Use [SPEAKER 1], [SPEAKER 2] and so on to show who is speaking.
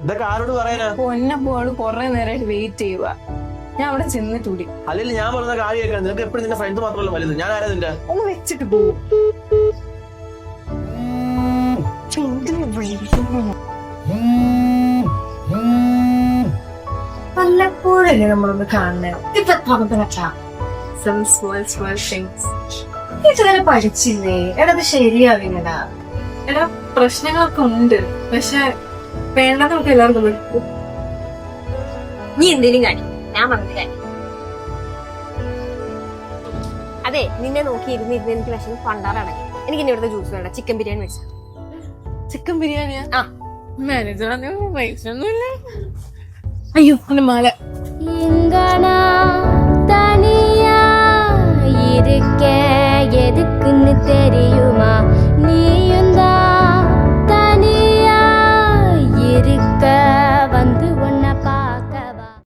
[SPEAKER 1] ഇതൊക്കെ ആരോട് പറയാനാ?
[SPEAKER 2] പൊന്നപ്പോള് കൊറേ നേരമായിട്ട് വെയിറ്റ് ചെയ്യുക. ഞാൻ അവിടെ ചെന്നിട്ടൂടി.
[SPEAKER 1] അല്ലെങ്കിൽ ഞാൻ പറഞ്ഞ കാര്യം കേൾക്കണം. നിനക്ക് എപ്പോഴും നിന്റെ ഫ്രണ്ട് മാത്രമല്ല വലുത്. ഞാൻ ആരാ നിന്റെ?
[SPEAKER 2] ഒന്ന് വെച്ചിട്ട് പോകും.
[SPEAKER 3] വല്ലപ്പോഴല്ലേ നമ്മളൊന്ന് കാണുന്നത്. ഇതുവരെ പഠിച്ചില്ലേ? എടത് ശരിയാവില്ലടാ.
[SPEAKER 2] എടാ പ്രശ്നങ്ങളൊക്കെ ഉണ്ട്, പക്ഷെ വേണ്ടത് നമുക്ക് എല്ലാവർക്കും വിളിക്കും.
[SPEAKER 4] നീ എന്തേലും കാര്യം ഞാൻ പറഞ്ഞ കാര്യം. അതെ, നിന്നെ നോക്കി ഇരുന്ന് എനിക്ക് വിഷം പണ്ടാറടങ്ങി. എനിക്ക് ഇനി ഇവിടുത്തെ ജ്യൂസ് വേണ്ട, ചിക്കൻ ബിരിയാണി വെച്ച.
[SPEAKER 2] ചിക്കൻ ബിരിയാണിയാ?
[SPEAKER 4] ആ
[SPEAKER 2] മാനേജർ പൈസ ഒന്നുമില്ല. അയ്യോ എന്റെ മാല.
[SPEAKER 5] தனியா இருக்க எதுக்குன்னு தெரியுமா